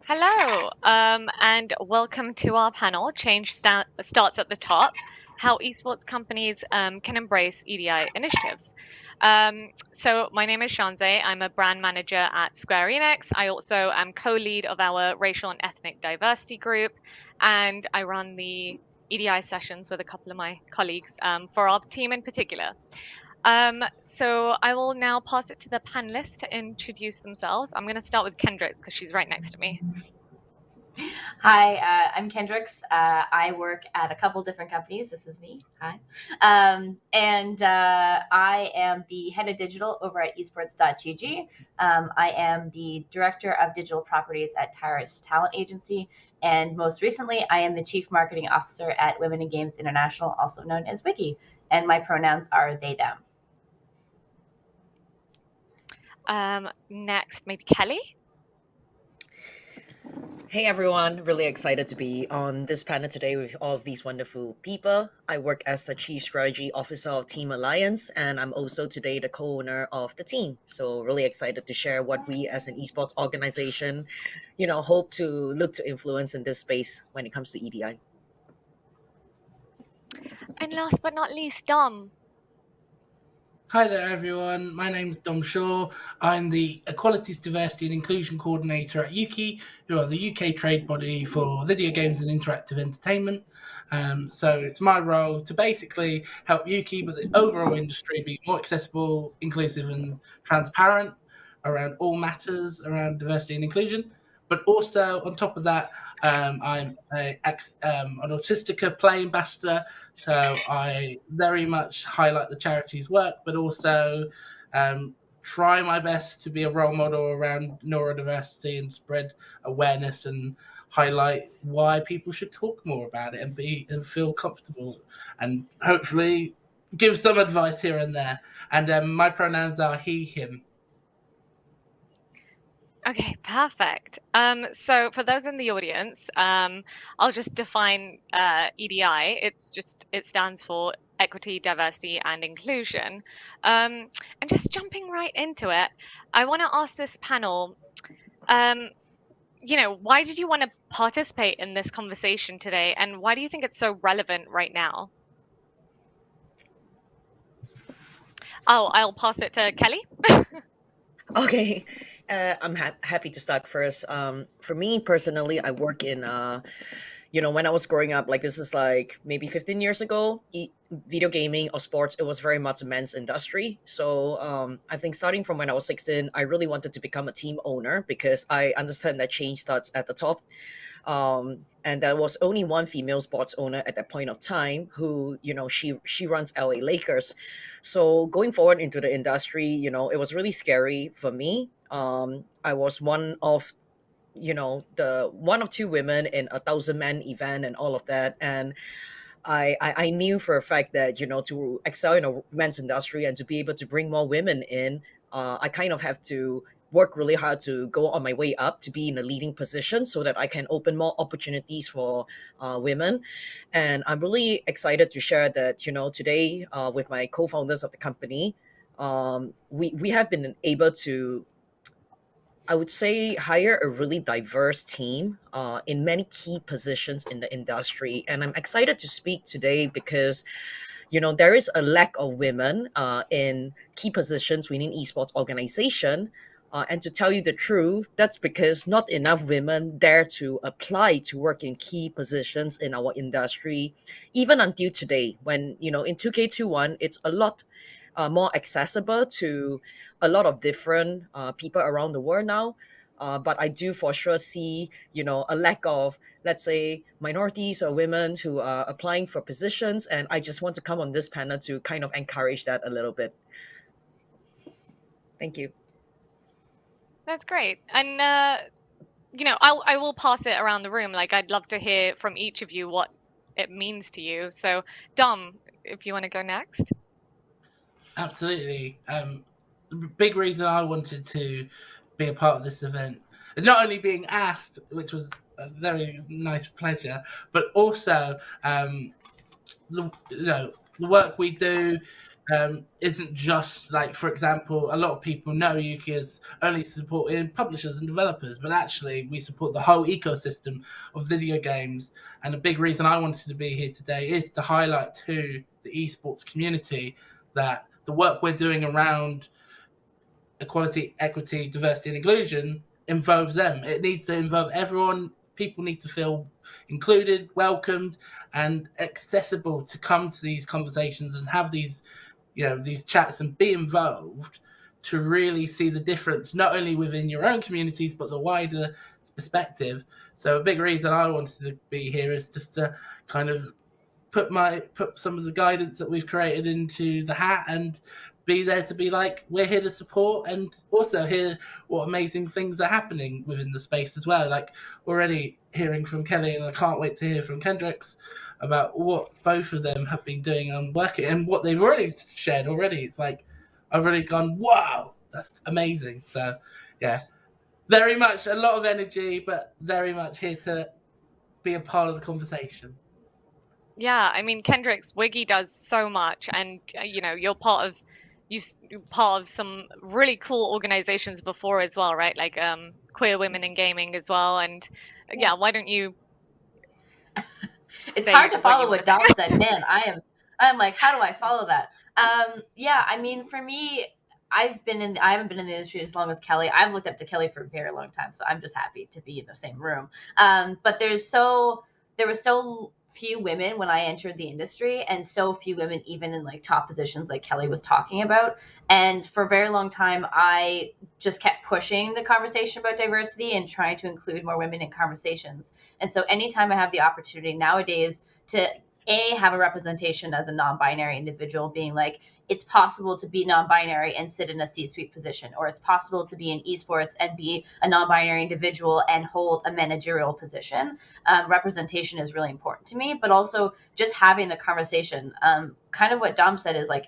Hello, and welcome to our panel. Starts at the top. How esports companies can embrace EDI initiatives. So my name is Shanzay. I'm a brand manager at Square Enix. I also am co-lead of our racial and ethnic diversity group, and I run the EDI sessions with a couple of my colleagues for our team in particular. So I will now pass it to the panelists to introduce themselves. I'm going to start with Kendryx because she's right next to me. Hi, I'm Kendryx. I work at a couple different companies. This is me. Hi. And I am the head of digital over at esports.gg. I am the director of digital properties at Tyrus Talent Agency. And most recently, I am the chief marketing officer at Women in Games International, also known as WIGI. And my pronouns are they, them. Next, maybe Kelly. Hey everyone, really excited to be on this panel today with all of these wonderful people. I work as the Chief Strategy Officer of Team Alliance, and I'm also today the co-owner of the team. So really excited to share what we as an esports organization, hope to look to influence in this space when it comes to EDI. And last but not least, Dom. Hi there, everyone. My name's Dom Shaw. I'm the Equalities, Diversity and Inclusion Coordinator at UKIE, who are the UK trade body for video games and interactive entertainment. So it's my role to basically help UKIE, but the overall industry, be more accessible, inclusive and transparent around all matters around diversity and inclusion. But also, on top of that, I'm an Autistica Play ambassador, so I very much highlight the charity's work, but also try my best to be a role model around neurodiversity and spread awareness and highlight why people should talk more about it and feel comfortable, and hopefully give some advice here and there. And my pronouns are he, him. Okay, perfect. So for those in the audience, I'll just define EDI. It stands for Equity, Diversity, and Inclusion. And just jumping right into it, I want to ask this panel, why did you want to participate in this conversation today, and why do you think it's so relevant right now? Oh, I'll pass it to Kelly. Okay, I'm happy to start first. For me personally, I work in when I was growing up, like this is like maybe 15 years ago, video gaming or sports, it was very much a men's industry. So I think starting from when I was 16, I really wanted to become a team owner because I understand that change starts at the top. And there was only one female sports owner at that point of time who, she runs LA Lakers. So going forward into the industry, it was really scary for me. I was one of the one of two women in 1,000-man event and all of that, and I knew for a fact that to excel in a men's industry and to be able to bring more women in, I kind of have to work really hard to go on my way up to be in a leading position so that I can open more opportunities for women. And I'm really excited to share that today with my co-founders of the company, we have been able to, I would say, hire a really diverse team in many key positions in the industry. And I'm excited to speak today because, there is a lack of women in key positions within esports organization. And to tell you the truth, that's because not enough women dare to apply to work in key positions in our industry, even until today, when, in 2K21, it's a lot more accessible to a lot of different people around the world now. But I do for sure see, a lack of, let's say, minorities or women who are applying for positions. And I just want to come on this panel to kind of encourage that a little bit. Thank you. That's great. And I will pass it around the room. Like, I'd love to hear from each of you what it means to you. So, Dom, if you want to go next. Absolutely. The big reason I wanted to be a part of this event, not only being asked, which was a very nice pleasure, but also the work we do isn't just like, for example, a lot of people know UKIE is only supporting publishers and developers, but actually we support the whole ecosystem of video games. And a big reason I wanted to be here today is to highlight to the esports community that the work we're doing around equality, equity, diversity, and inclusion involves them. It needs to involve everyone. People need to feel included, welcomed, and accessible to come to these conversations and have these, these chats and be involved to really see the difference, not only within your own communities, but the wider perspective. So a big reason I wanted to be here is just to kind of put some of the guidance that we've created into the hat and be there to be like, we're here to support and also hear what amazing things are happening within the space as well. Like already hearing from Kelly, and I can't wait to hear from Kendryx about what both of them have been doing and working and what they've already shared already. It's like I've already gone, wow, that's amazing. So yeah, very much a lot of energy, but very much here to be a part of the conversation. Yeah, I mean, Kendryx, WIGI does so much, and you're part of some really cool organizations before as well, right? Like Queer Women in Gaming as well. And yeah, why don't you It's say hard to what you follow want what to Dom say? said. Man, I'm like, how do I follow that? Yeah, I mean, for me, I haven't been in the industry as long as Kelly. I've looked up to Kelly for a very long time, so I'm just happy to be in the same room. But there were so few women when I entered the industry, and so few women even in like top positions like Kelly was talking about. And for a very long time, I just kept pushing the conversation about diversity and trying to include more women in conversations. And so anytime I have the opportunity nowadays to have a representation as a non-binary individual, being like, it's possible to be non-binary and sit in a C-suite position, or it's possible to be in esports and be a non-binary individual and hold a managerial position. Representation is really important to me, but also just having the conversation. Kind of what Dom said is like,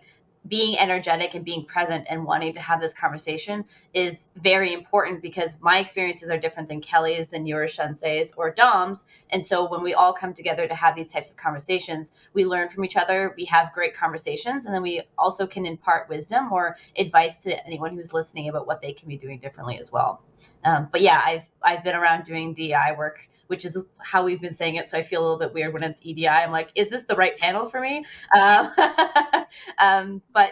being energetic and being present and wanting to have this conversation is very important, because my experiences are different than Kelly's, than yours, Shanzay's, or Dom's. And so when we all come together to have these types of conversations, we learn from each other, we have great conversations, and then we also can impart wisdom or advice to anyone who's listening about what they can be doing differently as well. But yeah, I've been around doing DI work, which is how we've been saying it. So I feel a little bit weird when it's EDI. I'm like, is this the right panel for me? But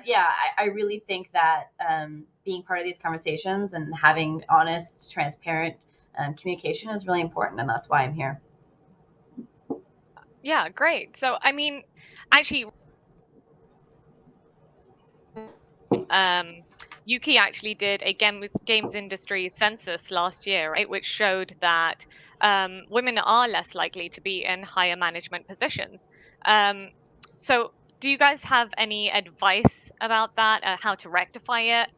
yeah, I really think that being part of these conversations and having honest, transparent communication is really important. And that's why I'm here. Yeah, great. So, I mean, actually, UKIE actually did a games industry census last year, right, which showed that women are less likely to be in higher management positions. So, do you guys have any advice about that? How to rectify it?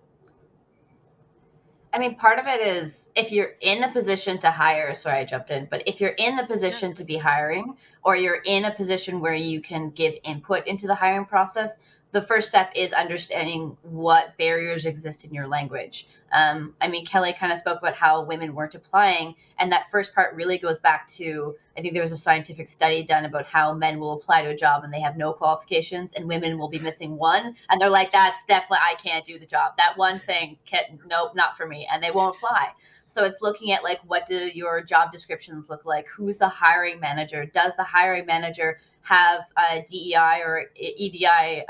I mean, part of it is if you're in the position to hire, sorry, I jumped in, but if you're in the No. position to be hiring, or you're in a position where you can give input into the hiring process, the first step is understanding what barriers exist in your language. I mean, Kelly kind of spoke about how women weren't applying, and that first part really goes back to, I think there was a scientific study done about how men will apply to a job and they have no qualifications, and women will be missing one, and they're like, that's definitely, I can't do the job. That one thing, nope, not for me, and they won't apply. So it's looking at like, what do your job descriptions look like? Who's the hiring manager? Does the hiring manager have DEI or EDI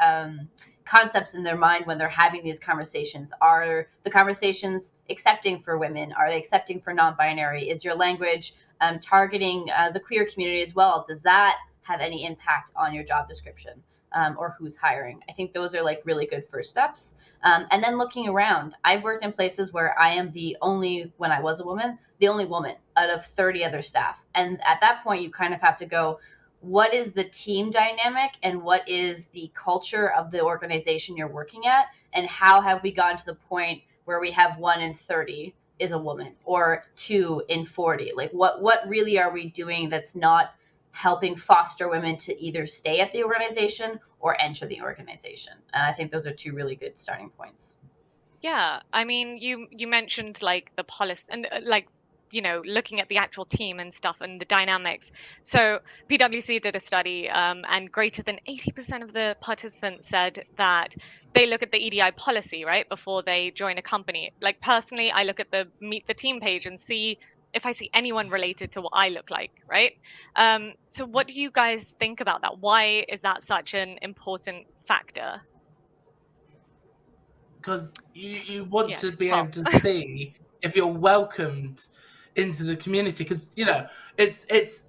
concepts in their mind when they're having these conversations? Are the conversations accepting for women? Are they accepting for non-binary? Is your language targeting the queer community as well? Does that have any impact on your job description? Or who's hiring? I think those are like really good first steps. And then looking around, I've worked in places where I am when I was a woman, the only woman out of 30 other staff. And at that point, you kind of have to go, what is the team dynamic and what is the culture of the organization you're working at? And how have we gotten to the point where we have 1 in 30 is a woman, or 2 in 40? Like what really are we doing that's not helping foster women to either stay at the organization or enter the organization? And I think those are 2 really good starting points. Yeah, I mean, you mentioned like the policy and like looking at the actual team and stuff and the dynamics. So PwC did a study, and greater than 80% of the participants said that they look at the EDI policy, right, before they join a company. Like personally, I look at the meet the team page and see if I see anyone related to what I look like, right? So what do you guys think about that? Why is that such an important factor? Because you want Yeah, to be Paul. able to see if you're welcomed into the community. Because it's.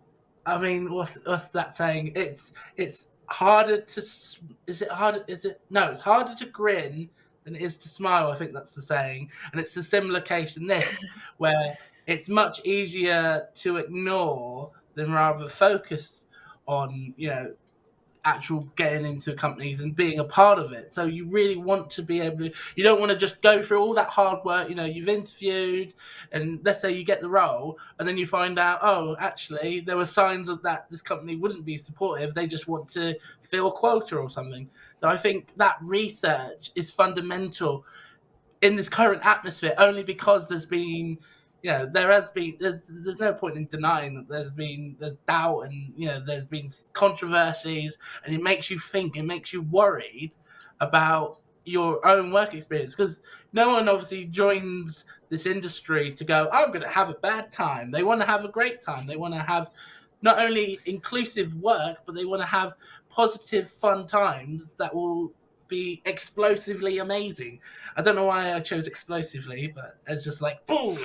I mean, what's that saying? It's harder to. Is it harder? Is it no? It's harder to grin than it is to smile. I think that's the saying, and it's a similar case in this, where it's much easier to ignore than rather focus on actual getting into companies and being a part of it. So you really want to be able to, you don't want to just go through all that hard work. You've interviewed and let's say you get the role and then you find out, oh, actually there were signs of that this company wouldn't be supportive. They just want to fill a quota or something. So I think that research is fundamental in this current atmosphere only because there's no point in denying that there's doubt and there's been controversies, and it makes you think, it makes you worried about your own work experience, because no one obviously joins this industry to go, I'm going to have a bad time. They want to have a great time. They want to have not only inclusive work, but they want to have positive fun times that will be explosively amazing. I don't know why I chose explosively, but it's just like full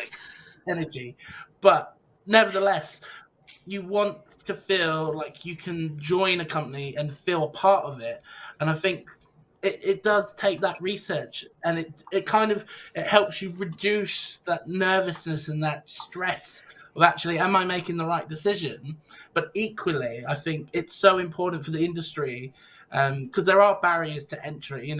energy. But nevertheless, you want to feel like you can join a company and feel a part of it. And I think it does take that research, and it helps you reduce that nervousness and that stress of actually, am I making the right decision? But equally, I think it's so important for the industry, because there are barriers to entry.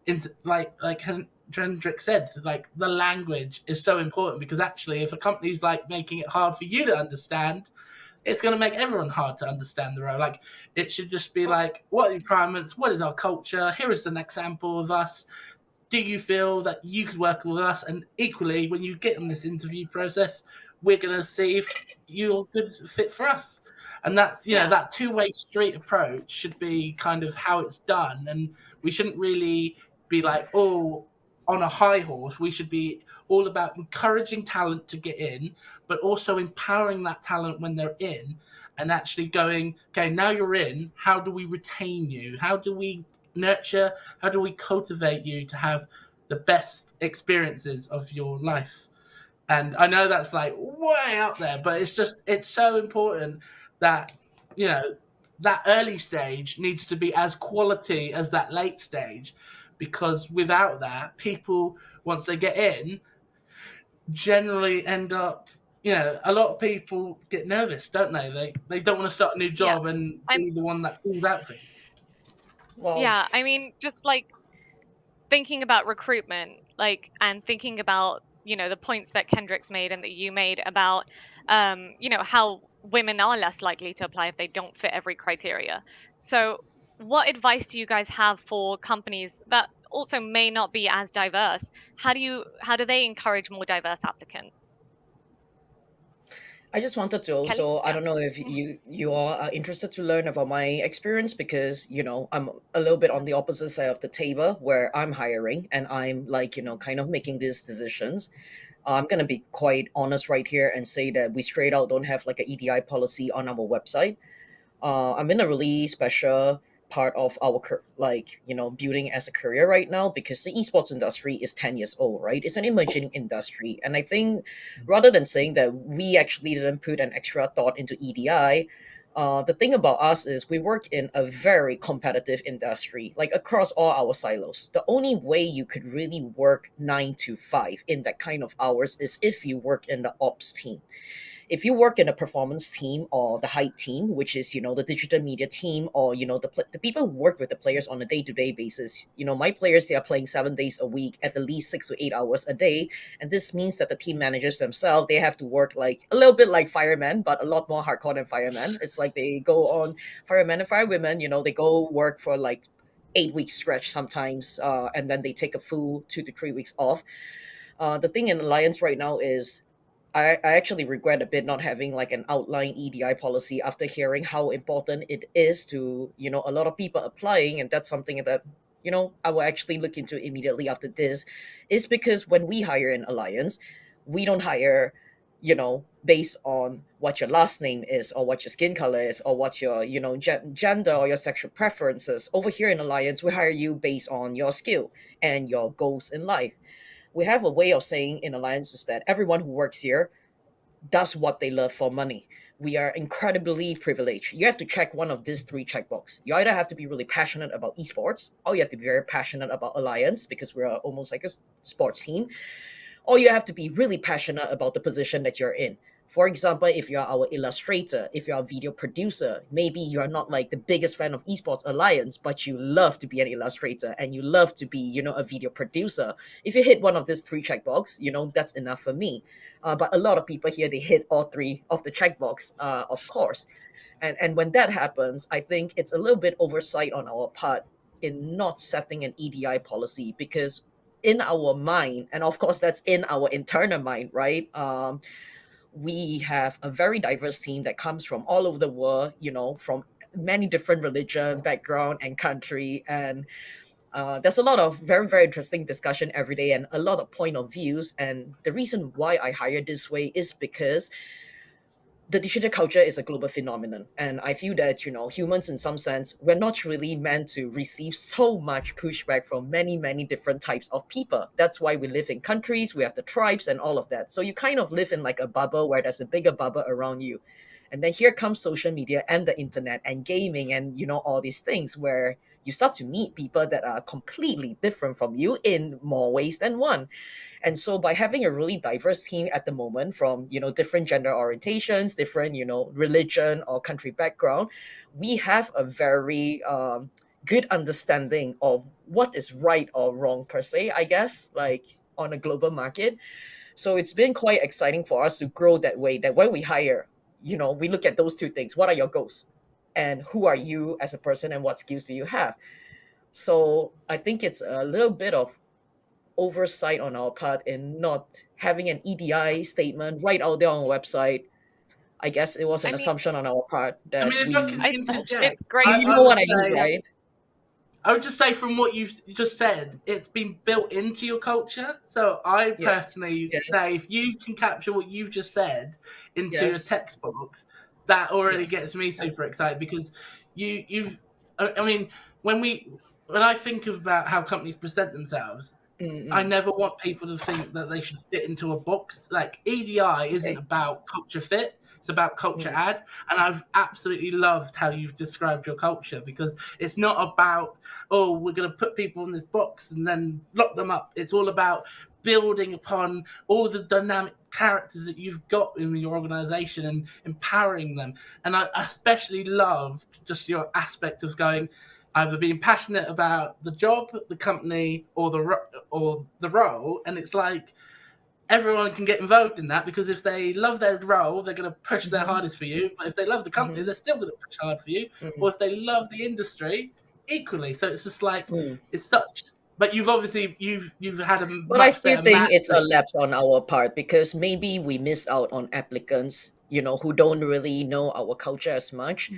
Into like Kendryx said, like the language is so important, because actually, if a company's like making it hard for you to understand, it's going to make everyone hard to understand the role. Like, it should just be like, what are the requirements? What is our culture? Here is an example of us. Do you feel that you could work with us? And equally, when you get in this interview process, we're going to see if you're a good fit for us. And that's, Yeah. that two-way street approach should be kind of how it's done. And we shouldn't really be like, oh, on a high horse. We should be all about encouraging talent to get in, but also empowering that talent when they're in, and actually going, okay, now you're in, how do we retain you? How do we nurture? How do we cultivate you to have the best experiences of your life? And I know that's like way out there, but it's so important that, you know, that early stage needs to be as quality as that late stage, because without that, people, once they get in, generally end up, a lot of people get nervous, don't they? They don't want to start a new Yeah. job and I'm be the one that pulls out things. Well, yeah, I mean, just like thinking about recruitment, like, and thinking about, the points that Kendryx made and that you made about, how women are less likely to apply if they don't fit every criteria. So, what advice do you guys have for companies that also may not be as diverse? How do they encourage more diverse applicants? I just wanted to Kelly? also, I Yeah. don't know if you all are interested to learn about my experience, because I'm a little bit on the opposite side of the table where I'm hiring and I'm like, kind of making these decisions. I'm gonna be quite honest right here and say that we straight out don't have like a EDI policy on our website. I'm in a really special part of our building as a career right now, because the esports industry is 10 years old, right? It's an emerging industry, and I think rather than saying that we actually didn't put an extra thought into EDI, the thing about us is we work in a very competitive industry, like across all our silos. The only way you could really work 9 to 5 in that kind of hours is if you work in the ops team. If you work in a performance team or the hype team, which is the digital media team, or the people who work with the players on a day-to-day basis, my players, they are playing 7 days a week at least 6 to 8 hours a day, and this means that the team managers themselves, they have to work like a little bit like firemen, but a lot more hardcore than firemen. It's like they go on firemen and firewomen, they go work for like 8 week stretch sometimes, and then they take a full 2 to 3 weeks off. The thing in Alliance right now is I actually regret a bit not having like an outline EDI policy after hearing how important it is to, a lot of people applying. And that's something that, I will actually look into immediately after this, is because when we hire an alliance, we don't hire, based on what your last name is or what your skin color is or what your, gender or your sexual preferences. Over here in alliance, we hire you based on your skill and your goals in life. We have a way of saying in alliances that everyone who works here does what they love for money. We are incredibly privileged. You have to check one of these three checkbox. You either have to be really passionate about esports, or you have to be very passionate about alliance because we're almost like a sports team, or you have to be really passionate about the position that you're in. For example, if you're our illustrator, if you're a video producer, maybe you're not like the biggest fan of Esports Alliance, but you love to be an illustrator and you love to be, a video producer. If you hit one of these three checkbox, that's enough for me. But a lot of people here, they hit all three of the checkbox, of course. And when that happens, I think it's a little bit oversight on our part in not setting an EDI policy, because in our mind, and of course that's in our internal mind, right? We have a very diverse team that comes from all over the world, from many different religion, background, and country. And there's a lot of very, very interesting discussion every day and a lot of point of views. And the reason why I hire this way is because the digital culture is a global phenomenon, and I feel that humans in some sense, we're not really meant to receive so much pushback from many, many different types of people. That's why we live in countries, we have the tribes and all of that, so you kind of live in like a bubble where there's a bigger bubble around you. And then here comes social media and the internet and gaming and all these things where you start to meet people that are completely different from you in more ways than one. And so by having a really diverse team at the moment from, different gender orientations, different, religion or country background, we have a very good understanding of what is right or wrong per se, I guess, like on a global market. So it's been quite exciting for us to grow that way, that when we hire, we look at those two things. What are your goals? And who are you as a person and what skills do you have? So I think it's a little bit of oversight on our part in not having an EDI statement right out there on a website. I guess it was I an mean, assumption on our part I that mean, if I can I interject, it's great you I know to what would I mean, say, yeah. right? I would just say from what you've just said, it's been built into your culture. So I Yes, personally yes, say if you can capture what you've just said into a yes, textbook, that already yes. gets me super excited because you've. I mean, when we when I think about how companies present themselves, I Mm-mm. never want people to think that they should fit into a box. Like EDI isn't Okay. about culture fit; it's about culture Mm, add. And I've absolutely loved how you've described your culture because it's not about we're going to put people in this box and then lock them up. It's all about building upon all the dynamic characters that you've got in your organization and empowering them. And I especially loved just your aspect of going either being passionate about the job, the company, or the role, and it's like everyone can get involved in that because if they love their role, they're going to push their mhm, hardest for you. But if they love the company, mhm, they're still going to push hard for you. mm, Or if they love the industry, equally. So it's just like mm. it's such. But you've obviously you've had a But I much still better think it's a mastery. lapse on our part because maybe we miss out on applicants, who don't really know our culture as much.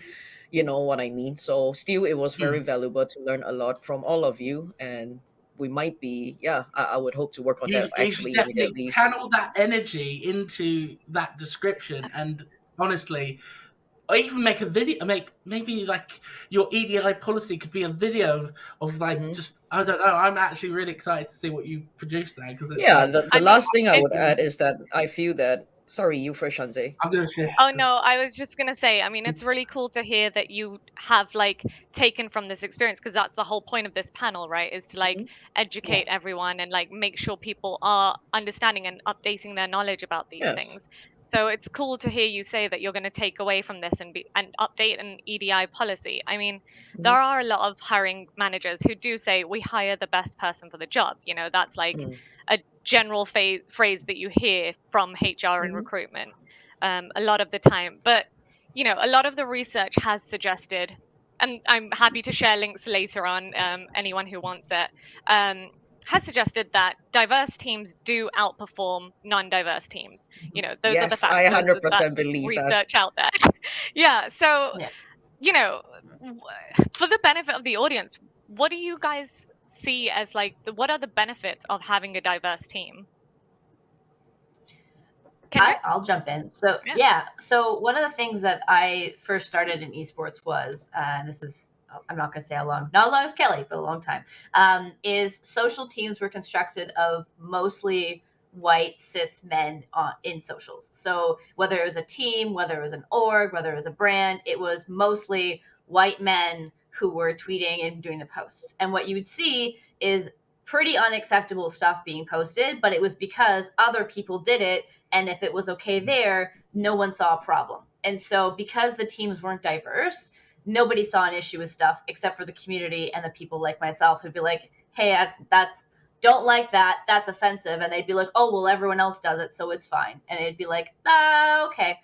You know what I mean? So still, it was very Mm. valuable to learn a lot from all of you, and we might be, yeah, I would hope to work on that You should actually definitely immediately. channel that energy into that description and honestly or even make a video make maybe like your EDI policy could be a video of like Hmm. just I don't know. I'm actually really excited to see what you produce there because it's Yeah, like the I mean, last thing I it's would add is that I feel that, sorry, you first, Shanzay. I'm gonna shift oh because no, I was just gonna say, I mean, it's really cool to hear that you have like taken from this experience because that's the whole point of this panel, right? Is to like Mhm. Yeah. educate everyone and like make sure people are understanding and updating their knowledge about these Yes. things. So it's cool to hear you say that you're going to take away from this and be and update an EDI policy. I mean, there Mhm. are a lot of hiring managers who do say we hire the best person for the job. You know, that's like Mm. a general phrase that you hear from HR and Mhm. recruitment a lot of the time. But a lot of the research has suggested, and I'm happy to share links later on, anyone who wants it. Um, has suggested that diverse teams do outperform non-diverse teams. Those are the Yes, facts. I Those are the best 100% believe that. research out there. Yeah. So, Yeah. for the benefit of the audience, what do you guys see as like what are the benefits of having a diverse team? Kendryx? I'll jump in. So Yeah. yeah, so one of the things that I first started in esports was, and this is, I'm not gonna say how long, not as long as Kelly, but a long time, is social teams were constructed of mostly white cis men in socials. So whether it was a team, whether it was an org, whether it was a brand, it was mostly white men who were tweeting and doing the posts. And what you would see is pretty unacceptable stuff being posted, but it was because other people did it, and if it was okay there, no one saw a problem. And so because the teams weren't diverse, nobody saw an issue with stuff except for the community and the people like myself who'd be like, hey, that's don't like that, that's offensive. And they'd be like, oh, well, everyone else does it, so it's fine. And it'd be like, okay,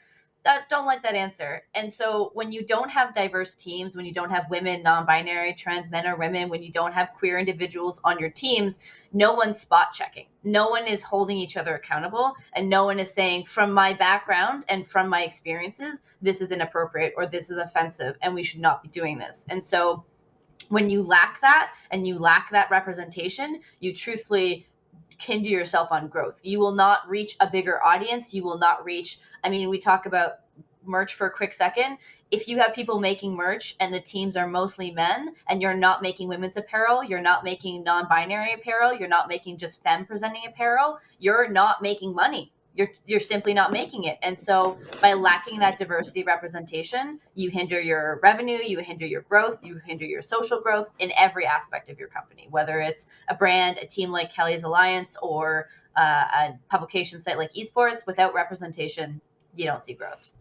don't like that answer. And so when you don't have diverse teams, when you don't have women, non-binary, trans men or women, when you don't have queer individuals on your teams, no one's spot checking. No one is holding each other accountable, and no one is saying, from my background and from my experiences, this is inappropriate or this is offensive and we should not be doing this. And so when you lack that and you lack that representation, you truthfully hinder yourself on growth. You will not reach a bigger audience. You will not reach, I mean, we talk about merch for a quick second. If you have people making merch and the teams are mostly men and you're not making women's apparel, you're not making non-binary apparel, you're not making just femme presenting apparel, you're not making money. You're simply not making it. And so by lacking that diversity representation, you hinder your revenue, you hinder your growth, you hinder your social growth in every aspect of your company, whether it's a brand, a team like Kelly's Alliance, or a publication site like Esports. Without representation, you don't see growth.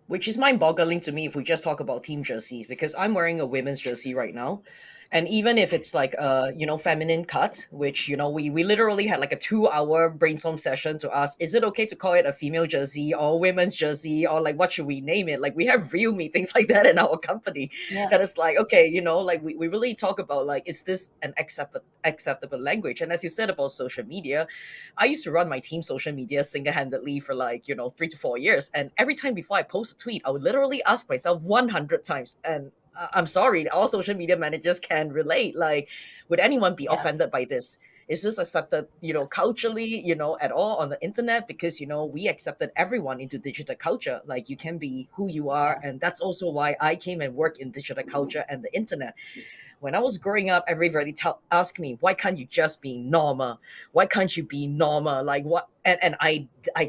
Which is mind-boggling to me if we just talk about team jerseys, because I'm wearing a women's jersey right now. And even if it's like a feminine cut, which we literally had like a 2-hour brainstorm session to ask, is it okay to call it a female jersey or women's jersey, or like what should we name it? Like we have real meetings like that in our company. Yeah. That is like, okay, like we really talk about like, is this an acceptable language? And as you said about social media, I used to run my team social media single-handedly for like 3 to 4 years, and every time before I post a tweet, I would literally ask myself 100 times, and I'm sorry, all social media managers can relate. Like, would anyone be offended by this? Is this accepted, culturally, at all on the internet? Because, we accepted everyone into digital culture. Like, you can be who you are. And that's also why I came and worked in digital culture and the internet. When I was growing up, everybody asked me, why can't you just be normal? Why can't you be normal? Like what? And I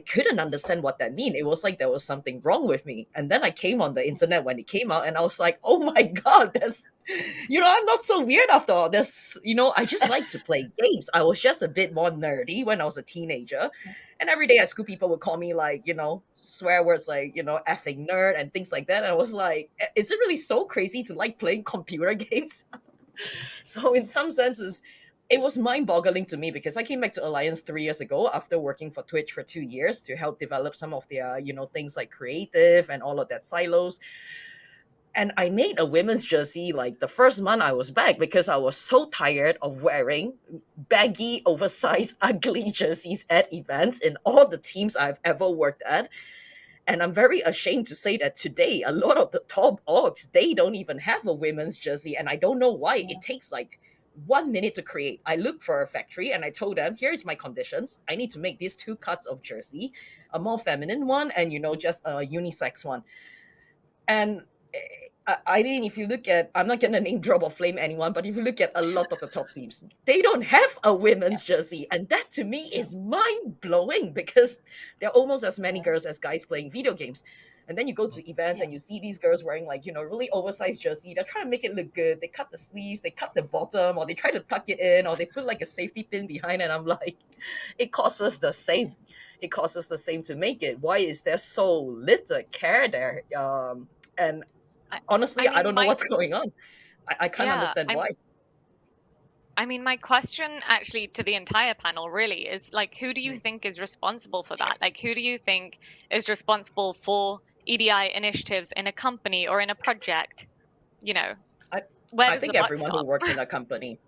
couldn't understand what that mean. It was like there was something wrong with me. And then I came on the internet when it came out, and I was like, oh my God, that's, I'm not so weird after all this. I just like to play games. I was just a bit more nerdy when I was a teenager. And every day at school, people would call me like, swear words like, effing nerd and things like that. And I was like, is it really so crazy to like playing computer games? So in some senses, it was mind-boggling to me because I came back to Alliance 3 years ago after working for Twitch for 2 years to help develop some of their, things like creative and all of that silos. And I made a women's jersey like the first month I was back because I was so tired of wearing baggy, oversized, ugly jerseys at events in all the teams I've ever worked at. And I'm very ashamed to say that today, a lot of the top orgs, they don't even have a women's jersey. And I don't know why. It takes like 1 minute to create. I looked for a factory and I told them, here's my conditions. I need to make these 2 cuts of jersey, a more feminine one and, just a unisex one. And I mean, if you look at, I'm not going to name drop or flame anyone, but if you look at a lot of the top teams, they don't have a women's jersey. And that to me is mind blowing because there are almost as many girls as guys playing video games. And then you go to events and you see these girls wearing like, really oversized jersey. They're trying to make it look good. They cut the sleeves, they cut the bottom, or they try to tuck it in, or they put like a safety pin behind it. And I'm like, it costs us the same. It costs us the same to make it. Why is there so little care there? And honestly, I don't know what's going on. I can't understand why. I mean, my question actually to the entire panel really is like, who do you think is responsible for that? Like, who do you think is responsible for EDI initiatives in a company or in a project? I think everyone who works in a company.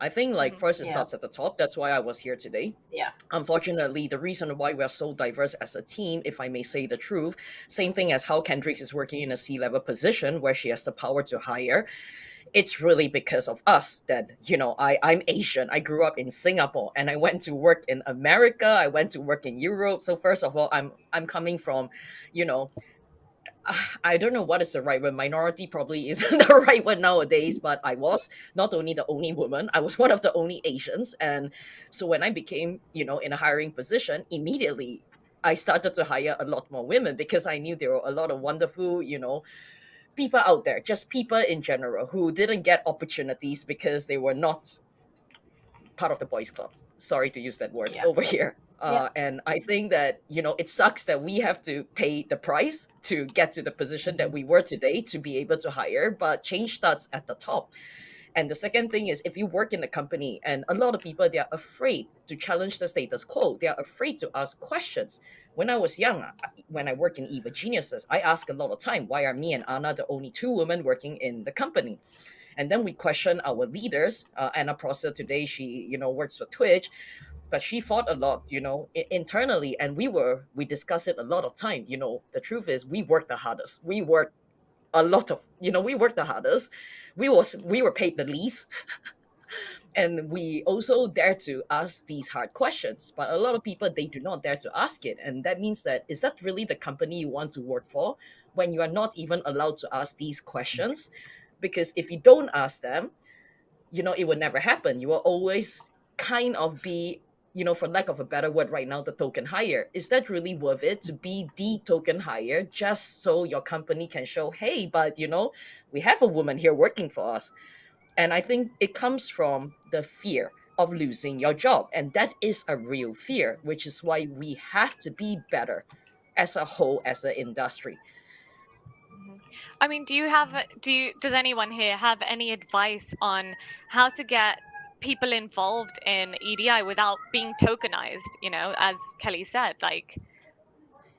I think like first it Yeah. starts at the top. That's why I was here today. Yeah. Unfortunately, the reason why we are so diverse as a team, if I may say the truth, same thing as how Kendryx is working in a C-level position where she has the power to hire. It's really because of us that, I'm Asian. I grew up in Singapore and I went to work in America. I went to work in Europe. So first of all, I'm coming from, you know, I don't know what is the right word. Minority probably isn't the right word nowadays, but I was not only the only woman, I was one of the only Asians. And so when I became, in a hiring position, immediately I started to hire a lot more women because I knew there were a lot of wonderful, people out there, just people in general who didn't get opportunities because they were not part of the boys club. Sorry to use that word Yeah. over here. Yeah. And I think that, it sucks that we have to pay the price to get to the position that we were today to be able to hire, but change starts at the top. And the second thing is if you work in a company and a lot of people, they are afraid to challenge the status quo. They are afraid to ask questions. When I was young, when I worked in Eva Geniuses, I asked a lot of time, why are me and Anna the only two women working in the company? And then we question our leaders. Anna Prosser today, she works for Twitch, but she fought a lot, internally, and we discussed it a lot of time. The truth is we worked the hardest. We worked a lot of, we worked the hardest. We were paid the least, and we also dare to ask these hard questions. But a lot of people, they do not dare to ask it, and that means that is that really the company you want to work for when you are not even allowed to ask these questions? Because if you don't ask them, it will never happen. You will always kind of be, for lack of a better word right now, the token hire. Is that really worth it to be the token hire just so your company can show, hey, but we have a woman here working for us? And I think it comes from the fear of losing your job. And that is a real fear, which is why we have to be better as a whole, as an industry. Mhm. I mean, does anyone here have any advice on how to get people involved in EDI without being tokenized, as Kelly said, like,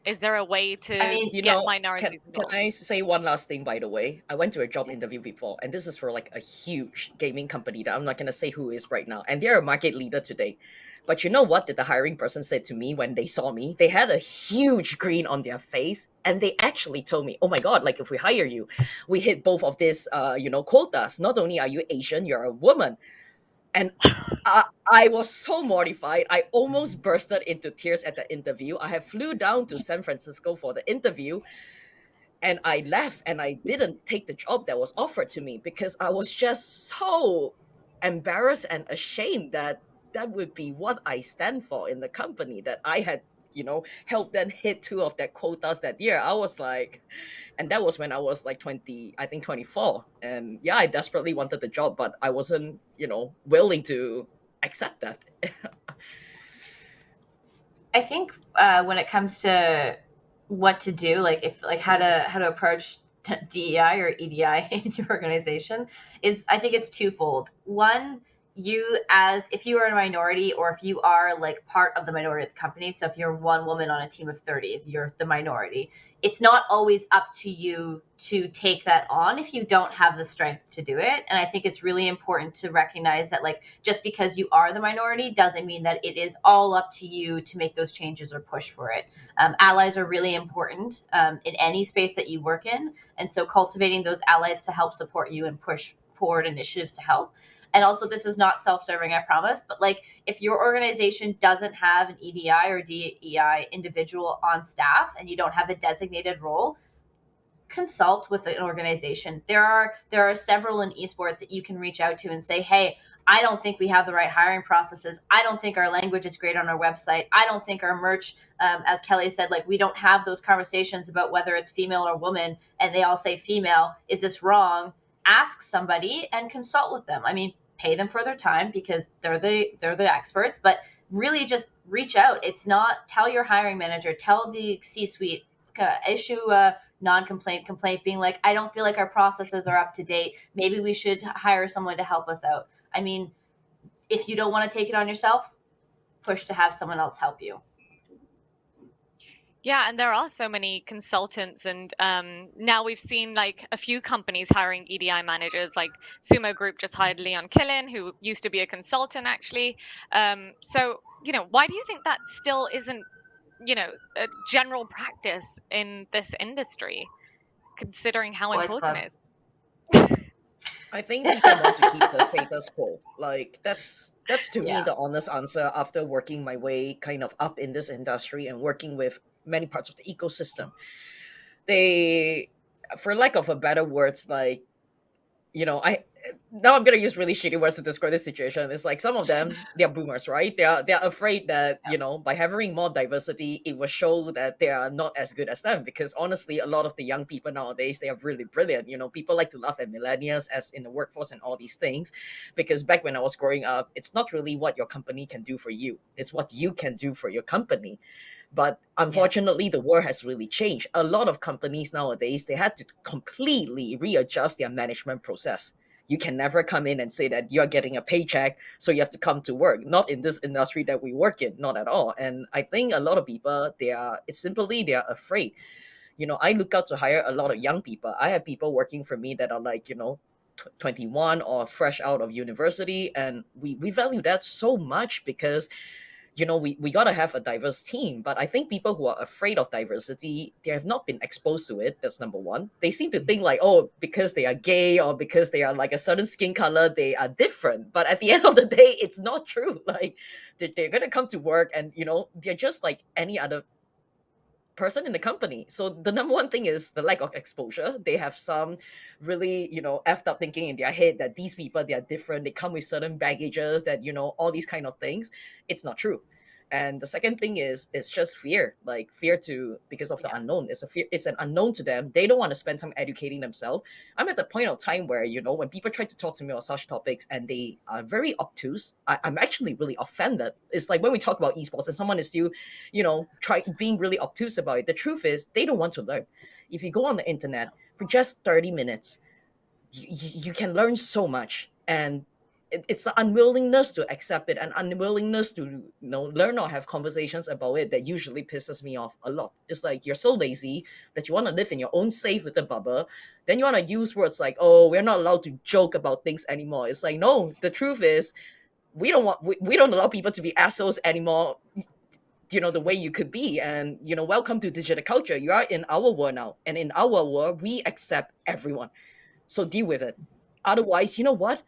is there a way I to mean, get Can minorities can involved? I say one last thing? By the way, I went to a job interview before, and this is for like a huge gaming company that I'm not gonna say who is right now, and they're a market leader today. But you know what did the hiring person said to me when they saw me? They had a huge grin on their face, and they actually told me, "Oh my god! Like if we hire you, we hit both of these, quotas. Not only are you Asian, you're a woman." And I was so mortified. I almost bursted into tears at the interview. I have flew down to San Francisco for the interview, and I left and I didn't take the job that was offered to me because I was just so embarrassed and ashamed that that would be what I stand for in the company, that I had, helped them hit two of their quotas that year. I was like, and that was when I was like 20, I think 24. And yeah, I desperately wanted the job, but I wasn't, willing to accept that. I think when it comes to what to do, like if like how to approach DEI or EDI in your organization, is I think it's twofold. One, you as if you are a minority or if you are like part of the minority of the company. So if you're one woman on a team of 30, if you're the minority, it's not always up to you to take that on if you don't have the strength to do it. And I think it's really important to recognize that like just because you are the minority doesn't mean that it is all up to you to make those changes or push for it. Allies are really important in any space that you work in, and so cultivating those allies to help support you and push forward initiatives to help. And also, this is not self-serving, I promise, but like if your organization doesn't have an EDI or DEI individual on staff and you don't have a designated role, consult with an organization. There are several in esports that you can reach out to and say, hey, I don't think we have the right hiring processes. I don't think our language is great on our website. I don't think our merch, as Kelly said, like we don't have those conversations about whether it's female or woman, and they all say female. Is this wrong? Ask somebody and consult with them. I mean, pay them for their time because they're the experts, but really just reach out. It's not tell your hiring manager, tell the C-suite, issue a non-complaint complaint being like, I don't feel like our processes are up to date. Maybe we should hire someone to help us out. I mean, if you don't want to take it on yourself, push to have someone else help you. Yeah, and there are so many consultants, and now we've seen like a few companies hiring EDI managers. Like Sumo Group just hired Leon Killen, who used to be a consultant actually. So why do you think that still isn't a general practice in this industry, considering how Boys important Club. it is? I think people want to keep the status quo. Like that's to me Yeah. the honest answer after working my way kind of up in this industry and working with many parts of the ecosystem. They, for lack of a better words, like, I now I'm gonna use really shitty words to describe this situation. It's like some of them, they're boomers, right? They're afraid that, by having more diversity, it will show that they are not as good as them. Because honestly, a lot of the young people nowadays, they are really brilliant. People like to laugh at millennials as in the workforce and all these things. Because back when I was growing up, it's not really what your company can do for you, it's what you can do for your company. But Yeah. unfortunately, the world has really changed. A lot of companies nowadays, they had to completely readjust their management process. You can never come in and say that you're getting a paycheck, so you have to come to work. Not in this industry that we work in, not at all. And I think a lot of people, they are afraid. I look out to hire a lot of young people. I have people working for me that are like, 21 or fresh out of university. And we value that so much because we got to have a diverse team. But I think people who are afraid of diversity, they have not been exposed to it. That's number one. They seem to think like, oh, because they are gay or because they are like a certain skin color, they are different. But at the end of the day, it's not true. Like they're going to come to work and they're just like any other person in the company. So the number one thing is the lack of exposure. They have some really, effed up thinking in their head that these people, they are different. They come with certain baggages that, all these kind of things. It's not true. And the second thing is it's just fear, like fear to because of the Yeah. unknown. It's a fear. It's an unknown to them. They don't want to spend time educating themselves. I'm at the point of time where when people try to talk to me on such topics and they are very obtuse, I'm actually really offended. It's like when we talk about esports and someone is still try being really obtuse about it. The truth is they don't want to learn. If you go on the internet for just 30 minutes, you can learn so much. And it's the unwillingness to accept it and unwillingness to learn or have conversations about it that usually pisses me off a lot. It's like you're so lazy that you want to live in your own safe little bubble. Then you want to use words like, oh, we're not allowed to joke about things anymore. It's like, no, the truth is we don't allow people to be assholes anymore, the way you could be. And welcome to digital culture. You are in our world now, and in our world we accept everyone. So deal with it. Otherwise, you know what,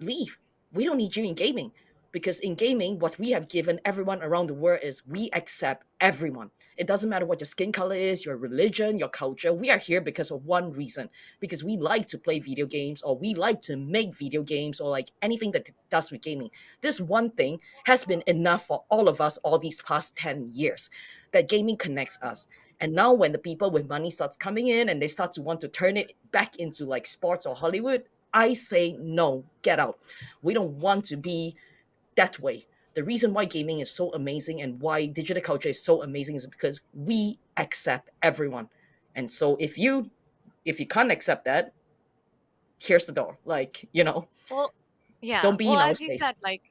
leave. We don't need you in gaming, because in gaming what we have given everyone around the world is we accept everyone. It doesn't matter what your skin color is, your religion, your culture. We are here because of one reason, because we like to play video games, or we like to make video games, or like anything that does with gaming. This one thing has been enough for all of us all these past 10 years, that gaming connects us. And now when the people with money starts coming in and they start to want to turn it back into like sports or Hollywood, I say no, get out. We don't want to be that way. The reason why gaming is so amazing and why digital culture is so amazing is because we accept everyone. And so if you can't accept that, here's the door. Like, Well, yeah. don't be Well, in our as you space. said, like,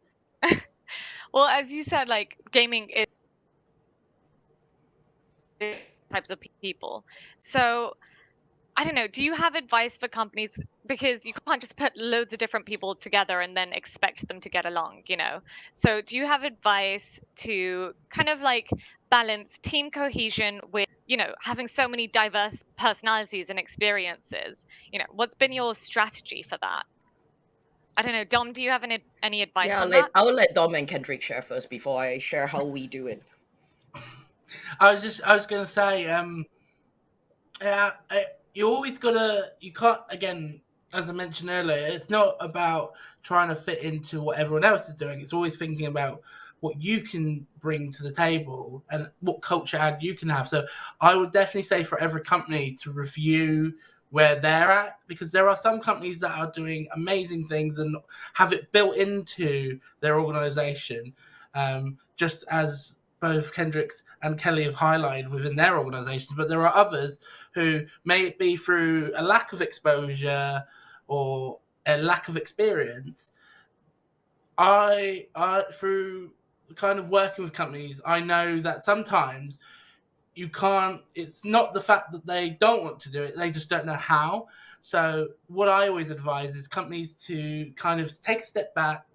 well, as you said, like, gaming is types of people. So I don't know. Do you have advice for companies? Because you can't just put loads of different people together and then expect them to get along. So, do you have advice to kind of like balance team cohesion with, having so many diverse personalities and experiences? What's been your strategy for that? I don't know. Dom, do you have any advice Yeah, on that? I'll let Dom and Kendrick share first before I share how we do it. I was going to say, yeah, you can't, again, as I mentioned earlier, it's not about trying to fit into what everyone else is doing. It's always thinking about what you can bring to the table and what culture add you can have. So I would definitely say for every company to review where they're at, because there are some companies that are doing amazing things and have it built into their organization, just as both Kendryx and Kelly have highlighted within their organizations. But there are others who, may it be through a lack of exposure or a lack of experience, I through kind of working with companies, I know that sometimes you can't, it's not the fact that they don't want to do it, they just don't know how. So what I always advise is companies to kind of take a step back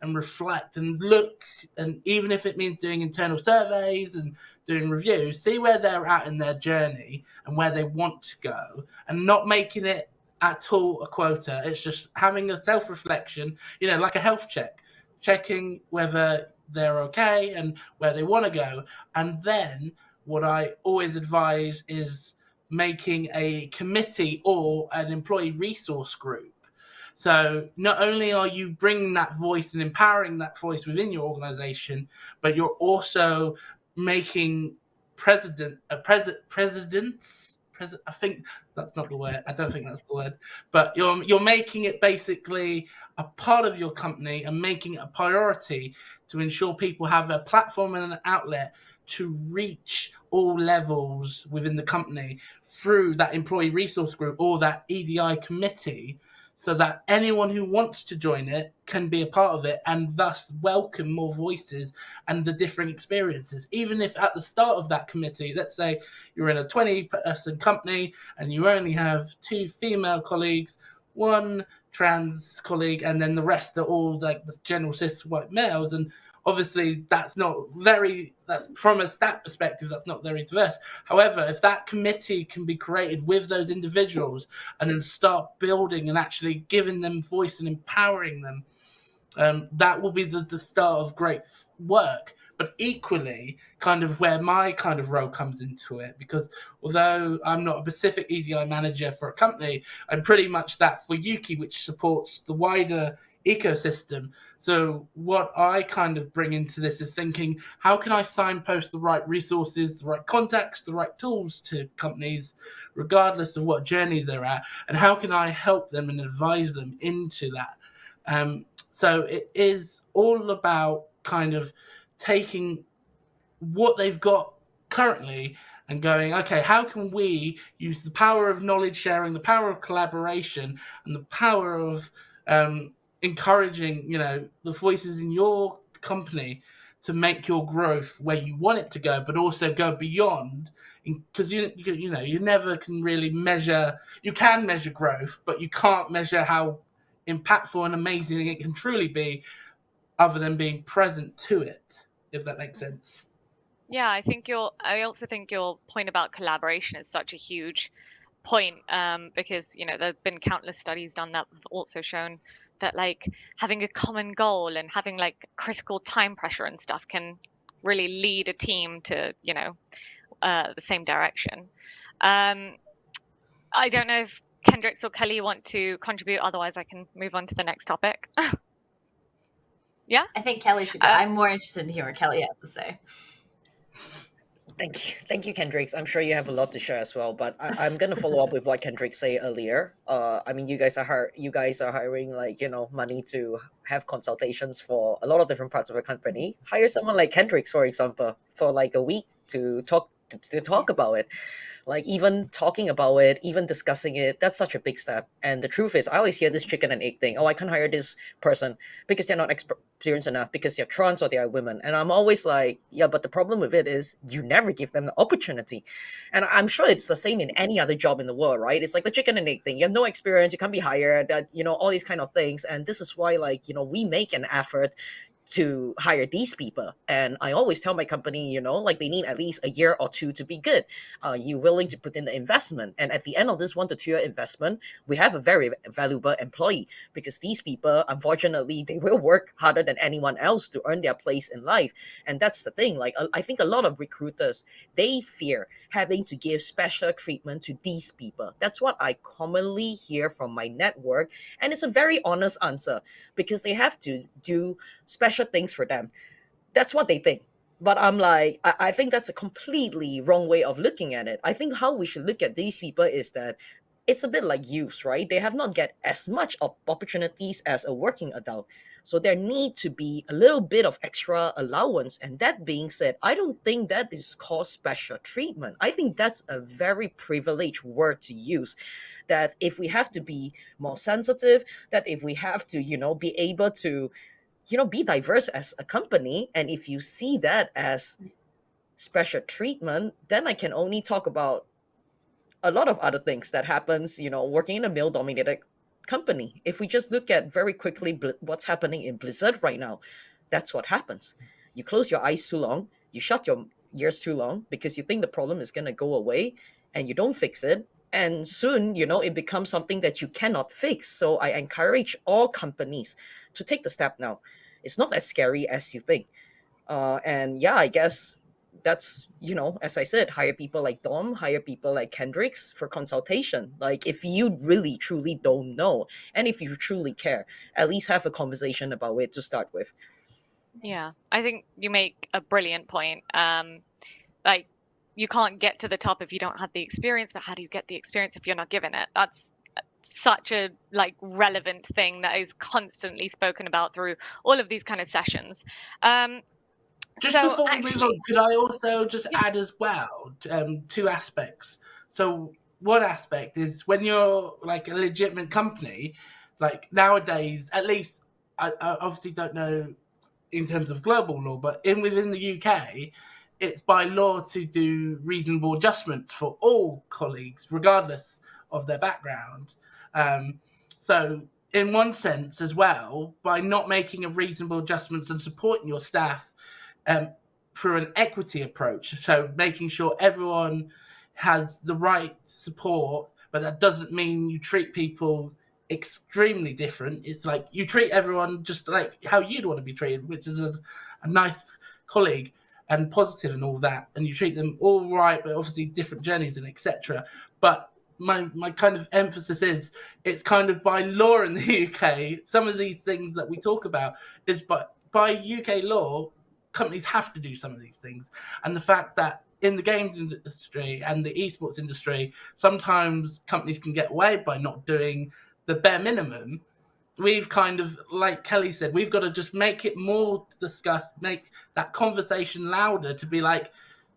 and reflect and look, and even if it means doing internal surveys and doing reviews, see where they're at in their journey and where they want to go, and not making it at all a quota. It's just having a self-reflection, like a health check, checking whether they're okay and where they want to go. And then what I always advise is making a committee or an employee resource group. So not only are you bringing that voice and empowering that voice within your organization, but you're also making presidents. I think that's not the word. I don't think that's the word. But you're making it basically a part of your company and making it a priority to ensure people have a platform and an outlet to reach all levels within the company through that employee resource group or that EDI committee, so that anyone who wants to join it can be a part of it and thus welcome more voices and the different experiences. Even if at the start of that committee, let's say you're in a 20-person company and you only have 2 female colleagues, 1 trans colleague, and then the rest are all like the general cis white males, and obviously that's from a stat perspective, that's not very diverse. However, if that committee can be created with those individuals and then start building and actually giving them voice and empowering them, that will be the start of great work. But equally, kind of where my kind of role comes into it, because although I'm not a specific EDI manager for a company, I'm pretty much that for UKIE, which supports the wider ecosystem. So what I kind of bring into this is thinking, how can I signpost the right resources, the right contacts, the right tools to companies, regardless of what journey they're at, and how can I help them and advise them into that? So it is all about kind of taking what they've got currently and going, okay, how can we use the power of knowledge sharing, the power of collaboration, and the power of encouraging, the voices in your company to make your growth where you want it to go, but also go beyond. Because you never can really measure. You can measure growth, but you can't measure how impactful and amazing it can truly be, other than being present to it. If that makes sense. Yeah, I also think your point about collaboration is such a huge point, because there've been countless studies done that have also shown that like having a common goal and having like critical time pressure and stuff can really lead a team to the same direction. Um, I don't know if Kendryx or Kelly want to contribute, otherwise I can move on to the next topic. Yeah. I think Kelly should go. I'm more interested in hearing what Kelly has to say. Thank you, Kendryx. I'm sure you have a lot to share as well. But I'm gonna follow up with what Kendryx said earlier. I mean, you guys are hiring like money to have consultations for a lot of different parts of the company. Hire someone like Kendryx, for example, for like a week to talk about it. Like even talking about it, even discussing it, that's such a big step. And the truth is, I always hear this chicken and egg thing. Oh, I can't hire this person because they're not experienced enough, because they're trans or they are women. And I'm always like, yeah, but the problem with it is you never give them the opportunity. And I'm sure it's the same in any other job in the world, right? It's like the chicken and egg thing. You have no experience, you can't be hired, all these kind of things. And this is why, like, we make an effort to hire these people. And I always tell my company, like they need at least a year or 2 to be good. Are you willing to put in the investment? And at the end of this 1 to 2 year investment, we have a very valuable employee, because these people, unfortunately, they will work harder than anyone else to earn their place in life. And that's the thing. Like, I think a lot of recruiters, they fear having to give special treatment to these people. That's what I commonly hear from my network. And it's a very honest answer, because they have to do special things for them. That's what they think. But I'm like, I think that's a completely wrong way of looking at it. I think how we should look at these people is that it's a bit like youths, right? They have not get as much opportunities as a working adult. So there need to be a little bit of extra allowance. And that being said, I don't think that is called special treatment. I think that's a very privileged word to use. That if we have to be more sensitive, that if we have to, be able to be diverse as a company, and if you see that as special treatment, then I can only talk about a lot of other things that happens, working in a male dominated company. If we just look at very quickly what's happening in Blizzard right now, that's what happens. You close your eyes too long, you shut your ears too long because you think the problem is going to go away, and you don't fix it. And soon, it becomes something that you cannot fix. So I encourage all companies to take the step now. It's not as scary as you think. And yeah, I guess that's, as I said, hire people like Dom, hire people like Kendryx for consultation. Like, if you really truly don't know, and if you truly care, at least have a conversation about it to start with. Yeah, I think you make a brilliant point. Like, you can't get to the top if you don't have the experience, but how do you get the experience if you're not given it? That's such a relevant thing that is constantly spoken about through all of these kind of sessions. Just So before we move on, actually, could I also just yeah, add as well two aspects? So one aspect is when you're like a legitimate company, like nowadays, at least I obviously don't know in terms of global law, but within the UK, it's by law to do reasonable adjustments for all colleagues, regardless of their background. Um, so, in one sense, as well, by not making a reasonable adjustments and supporting your staff um, through an equity approach, so making sure everyone has the right support, but that doesn't mean you treat people extremely different. It's like you treat everyone just like how you'd want to be treated, which is a nice colleague and positive and all that, and you treat them all right, but obviously different journeys and etc. But my kind of emphasis is it's kind of by law in the UK. Some of these things that we talk about is by UK law, companies have to do some of these things, and the fact that in the games industry and the esports industry, sometimes companies can get away by not doing the bare minimum. We've kind of, like Kelly said, we've got to just make it more discussed, make that conversation louder to be like,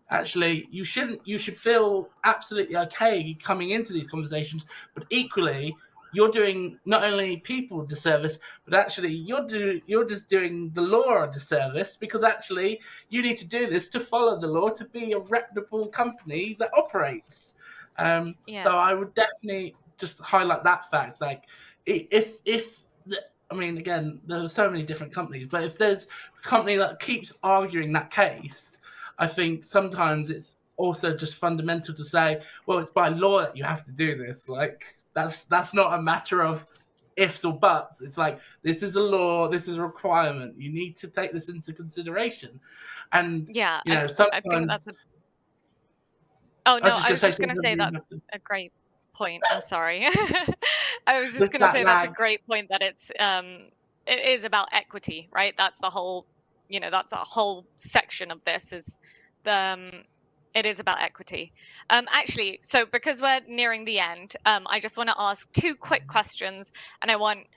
actually, you should feel absolutely okay coming into these conversations, but equally, you're doing not only people a disservice, but actually you're just doing the law a disservice, because actually you need to do this to follow the law to be a reputable company that operates. So yeah, I would definitely just highlight that fact. Like, if I mean, again, there are so many different companies, but if there's a company that keeps arguing that case, I think sometimes it's also just fundamental to say, well, it's by law that you have to do this. Like, that's not a matter of ifs or buts. It's like, this is a law, this is a requirement. You need to take this into consideration. And yeah, and I think that's sometimes a. Oh I was no, just I going to was say just gonna sometimes say you that's have to, a great point. I'm sorry. I was just there's gonna that say that's a lag. great point that it is about equity, right? That's the whole, that's a whole section of this is the it is about equity. Actually, so because we're nearing the end, I just want to ask two quick questions, and I want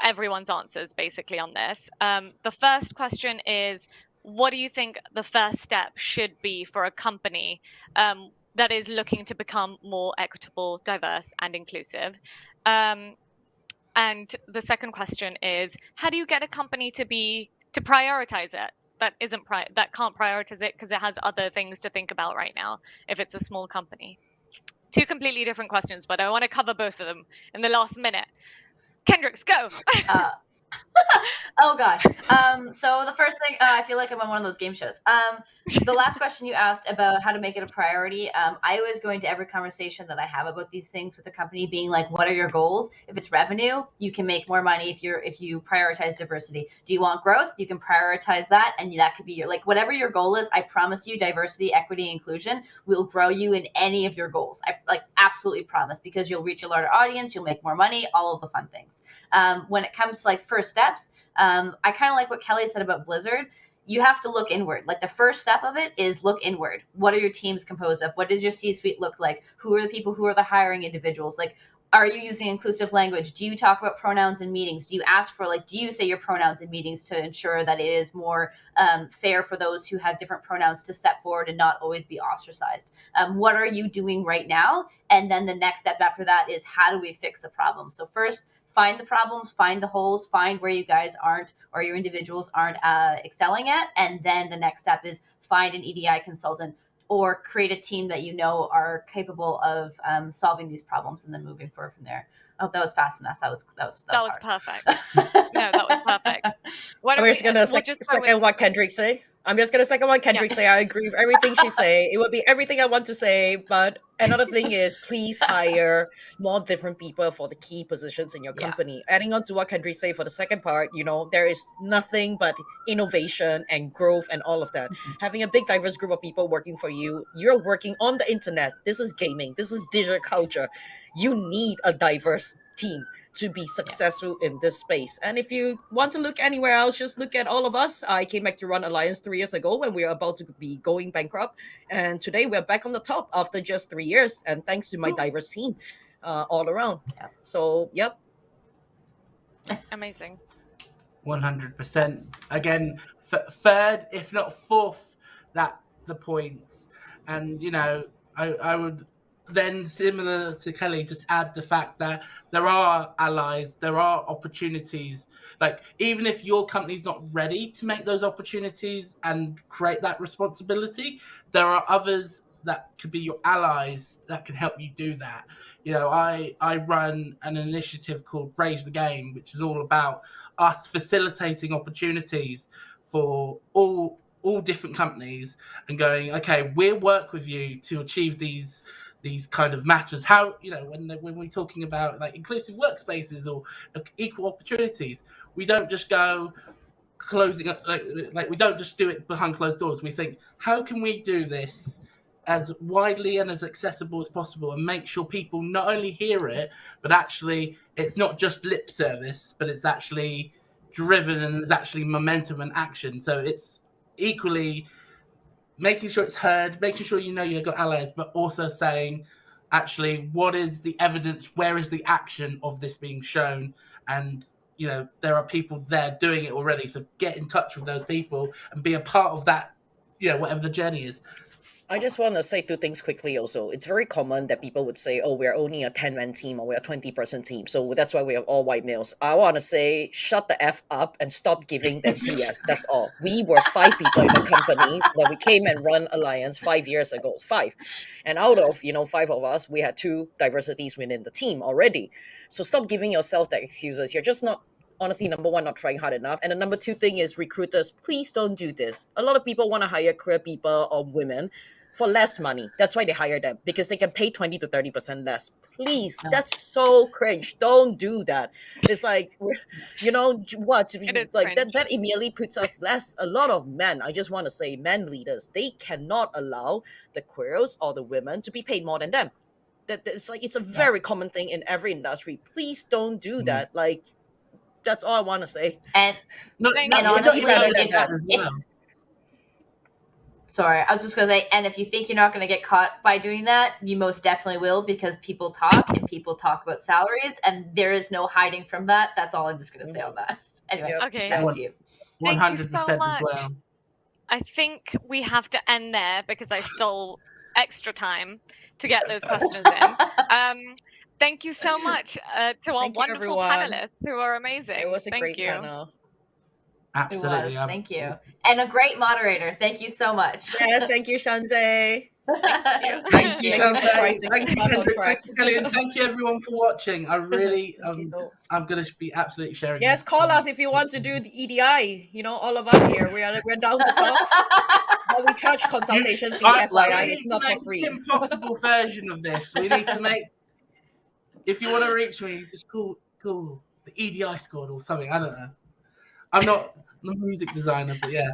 everyone's answers basically on this. The first question is, what do you think the first step should be for a company that is looking to become more equitable, diverse, and inclusive? Um, and the second question is, how do you get a company to prioritize it? That can't prioritize it because it has other things to think about right now. If it's a small company, two completely different questions, but I want to cover both of them in the last minute. Kendryx, go. Uh, oh gosh. So the first thing, I feel like I'm on one of those game shows. The last question you asked about how to make it a priority, I always go into every conversation that I have about these things with the company being like, what are your goals? If it's revenue, you can make more money if you prioritize diversity. Do you want growth? You can prioritize that, and that could be your, like, whatever your goal is. I promise you, diversity, equity, inclusion will grow you in any of your goals. I absolutely promise, because you'll reach a larger audience, you'll make more money, all of the fun things. When it comes to first steps, I kind of like what Kelly said about Blizzard. You have to look inward. Like, the first step of it is look inward. What are your teams composed of? What does your C-suite look like? Who are the people who are the hiring individuals? Like, are you using inclusive language? Do you talk about pronouns in meetings? Do you ask for, do you say your pronouns in meetings to ensure that it is more fair for those who have different pronouns to step forward and not always be ostracized? What are you doing right now? And then the next step after that is, how do we fix the problem? So first, find the problems, find the holes, find where you guys aren't, or your individuals aren't excelling at. And then the next step is find an EDI consultant or create a team that you know are capable of solving these problems and then moving forward from there. I hope that was fast enough. That was hard. Perfect. No, that was perfect. Why I'm don't just gonna we'll just go second what Kendryx say. I'm just gonna second what Kendryx say. I agree with everything she say. It would be everything I want to say. But another thing is, please hire more different people for the key positions in your Yeah. company. Adding on to what Kendryx say for the second part, there is nothing but innovation and growth and all of that. Having a big diverse group of people working for you, you're working on the internet. This is gaming. This is digital culture. You need a diverse team to be successful in this space. And if you want to look anywhere else, just look at all of us. I came back to run Alliance 3 years ago when we were about to be going bankrupt. And today we're back on the top after just 3 years. And thanks to my diverse team all around. Yep. So, yep. Amazing. 100%. Again, third, if not fourth, that the points. And, I would then, similar to Kelly, just add the fact that there are allies, there are opportunities. Like, even if your company's not ready to make those opportunities and create that responsibility, there are others that could be your allies that can help you do that. I run an initiative called Raise the Game, which is all about us facilitating opportunities for all different companies and going, okay, we'll work with you to achieve these kind of matters. How, when we're talking about like inclusive workspaces or equal opportunities, we don't just go closing up, like we don't just do it behind closed doors. We think, how can we do this as widely and as accessible as possible and make sure people not only hear it, but actually it's not just lip service, but it's actually driven and there's actually momentum and action. So it's equally making sure it's heard, making sure you've got allies, but also saying, actually, what is the evidence? Where is the action of this being shown? And, there are people there doing it already. So get in touch with those people and be a part of that, whatever the journey is. I just want to say two things quickly also. It's very common that people would say, oh, we're only a 10-man team or we're a 20-person team. So that's why we have all white males. I want to say, shut the F up and stop giving them BS. That's all. We were 5 people in the company when we came and run Alliance 5 years ago. 5. And out of, 5 of us, we had 2 diversities within the team already. So stop giving yourself the excuses. You're just not, honestly, number one, not trying hard enough. And the number 2 thing is recruiters, please don't do this. A lot of people want to hire queer people or women for less money. That's why they hire them, because they can pay 20 to 30% less. Please, that's so cringe. Don't do that. It's like, what? Like that immediately puts us less. A lot of men, I just want to say, men leaders, they cannot allow the queers or the women to be paid more than them. It's a very common thing in every industry. Please don't do that. Like, that's all I want to say. And sorry, I was just going to say, and if you think you're not going to get caught by doing that, you most definitely will, because people talk and people talk about salaries, and there is no hiding from that. That's all I'm just going to say on that. Anyway, okay. Back to you. 100% so as well. I think we have to end there because I stole extra time to get those questions in. Thank you so much to our wonderful panelists who are amazing. It was a great panel. Absolutely. Thank you. And a great moderator. Thank you so much. Yes, thank you, Shanzay. Thank you, Shanzay. Thank you, Kendryx. Thank you, Kelly. And thank you, everyone, for watching. I really, I'm going to be absolutely sharing. Yes, call us if you want to do the EDI. All of us here, we're down to talk. But we charge consultation fee, FYI. It's not for free. An impossible version of this. We need to make. If you want to reach me, just call the EDI squad or something. I don't know. I'm not the music designer, but yeah.